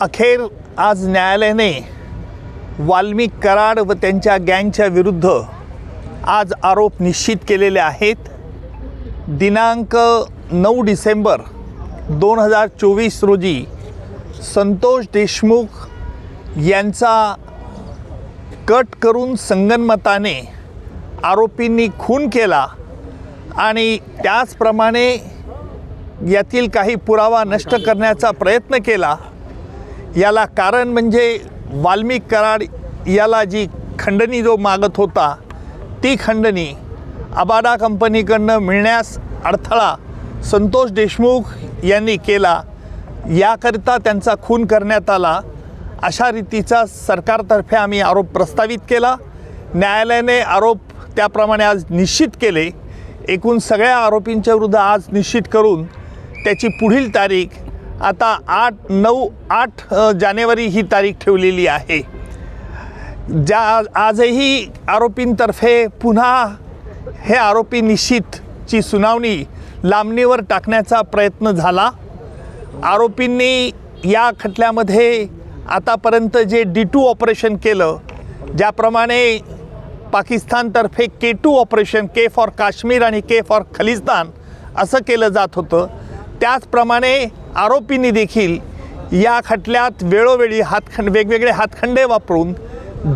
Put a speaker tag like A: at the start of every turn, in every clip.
A: अखेर आज न्यायालयाने वाल्मिक कराड व त्यांच्या गँगच्या विरुद्ध आज आरोप निश्चित केलेले आहेत। दिनांक 9 डिसेंबर 2024 रोजी संतोष देशमुख यांचा कट करून संगनमताने आरोपींनी खून केला आणि त्याचप्रमाणे यातील काही पुरावा नष्ट करण्याचा प्रयत्न केला। याला कारण म्हणजे वाल्मिक कराड याला जी खंडणी जो मागत होता ती खंडणी अबाडा कंपनीकडनं मिळण्यास अडथळा संतोष देशमुख यांनी केला, याकरिता त्यांचा खून करण्यात आला अशा रीतीचा सरकारतर्फे आम्ही आरोप प्रस्तावित केला। न्यायालयाने आरोप त्याप्रमाणे आज निश्चित केले। एकूण सगळ्या आरोपींच्या विरुद्ध आज निश्चित करून त्याची पुढील तारीख आता 8 जानेवारी ही तारीख ठेवलेली आहे। आजही आरोपींतर्फे पुन्हा हे आरोपी निश्चितची सुनावणी लांबणीवर टाकण्याचा प्रयत्न झाला। आरोपींनी या खटल्यामध्ये आतापर्यंत जे D2 ऑपरेशन केलं, ज्याप्रमाणे पाकिस्तानतर्फे K2 operation, K for Kashmir आणि K फॉर खलिस्तान असं केलं जात होतं, त्याचप्रमाणे आरोपींनी देखील या खटल्यात वेळोवेळी वेगवेगळे हातखंडे वापरून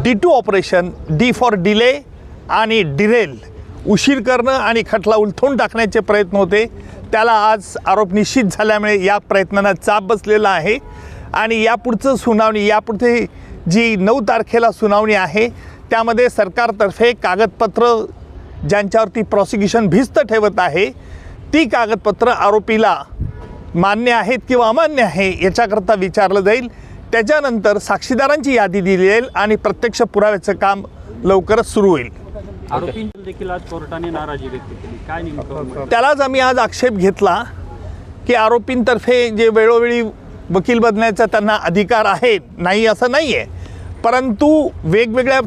A: D2 operation, D for delay आणि डिरेल, उशीर करणं आणि खटला उलथून टाकण्याचे प्रयत्न होते। त्याला आज आरोप निश्चित झाल्यामुळे या प्रयत्नांना चाप बसलेला आहे आणि यापुढचं सुनावणी, यापुढे जी 9 तारखेला सुनावणी आहे त्यामध्ये सरकारतर्फे कागदपत्र ज्यांच्यावरती प्रॉसिक्युशन भिस्त ठेवत आहे ती कागदपत्र आरोपीला मान्य आहेत किंवा अमान्य आहे याच्याकरता विचारलं जाईल। त्याच्यानंतर साक्षीदारांची यादी दिली जाईल आणि प्रत्यक्ष पुराव्याचं काम लवकरच सुरू होईल।
B: आरोपींची देखील आज कोर्टाने नाराजी व्यक्त केली, काय नेमकं?
A: त्यालाच आम्ही आज आक्षेप घेतला की आरोपींतर्फे जे वेळोवेळी वकील बदलण्याचा त्यांना अधिकार आहे, नाही असं नाही आहे, परंतु वेगवेगळ्या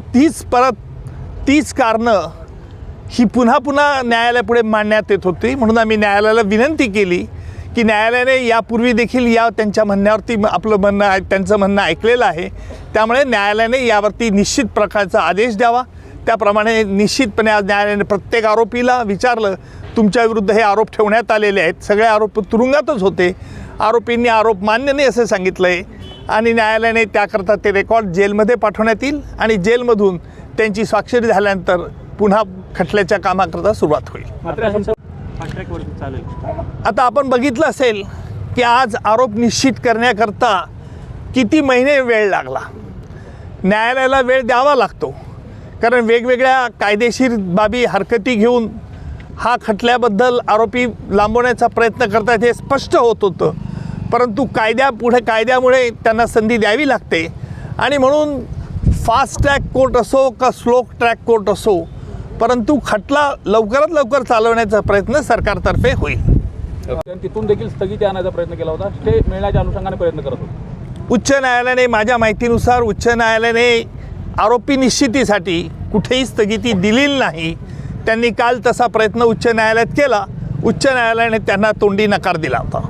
A: तीच कारणं ही पुन्हा पुन्हा न्यायालयापुढे मांडण्यात येत होती। म्हणून आम्ही न्यायालयाला विनंती केली की न्यायालयाने यापूर्वी देखील त्यांच्या म्हणण्यावरती त्यांचं म्हणणं ऐकलेलं आहे, त्यामुळे न्यायालयाने यावरती निश्चित प्रकारचा आदेश द्यावा। त्याप्रमाणे निश्चितपणे आज न्यायालयाने प्रत्येक आरोपीला विचारलं, तुमच्या विरुद्ध हे आरोप ठेवण्यात आलेले आहेत, सगळे आरोप तुरुंगातच होते, आरोपींनी आरोप मान्य नाही असं सांगितलं आहे आणि न्यायालयाने त्याकरता ते रेकॉर्ड जेलमध्ये पाठवण्यात येईल आणि जेलमधून त्यांची स्वाक्षरी झाल्यानंतर पुन्हा खटल्याच्या कामाकरता सुरुवात होईल। आता आपण बघितलं असेल की आज आरोप निश्चित करण्याकरता किती महिने वेळ लागला। न्यायालयाला वेळ द्यावा लागतो कारण वेगवेगळ्या कायदेशीर बाबी हरकती घेऊन हा खटल्याबद्दल आरोपी लांबवण्याचा प्रयत्न करतात हे स्पष्ट होत होतं, परंतु कायद्यामुळे त्यांना संधी द्यावी लागते आणि म्हणून फास्ट ट्रॅक कोर्ट असो का स्लो ट्रॅक कोर्ट असो, परंतु खटला लवकरात लवकर चालवण्याचा प्रयत्न सरकारतर्फे होईल।
B: तिथून देखील स्थगिती आणायचा प्रयत्न केला होता, ते मिळण्याच्या अनुषंगाने प्रयत्न करत होते।
A: उच्च न्यायालयाने, माझ्या माहितीनुसार उच्च न्यायालयाने आरोपी निश्चितीसाठी कुठेही स्थगिती दिलेली नाही। त्यांनी काल तसा प्रयत्न उच्च न्यायालयात केला, उच्च न्यायालयाने त्यांना तोंडी नकार दिला होता।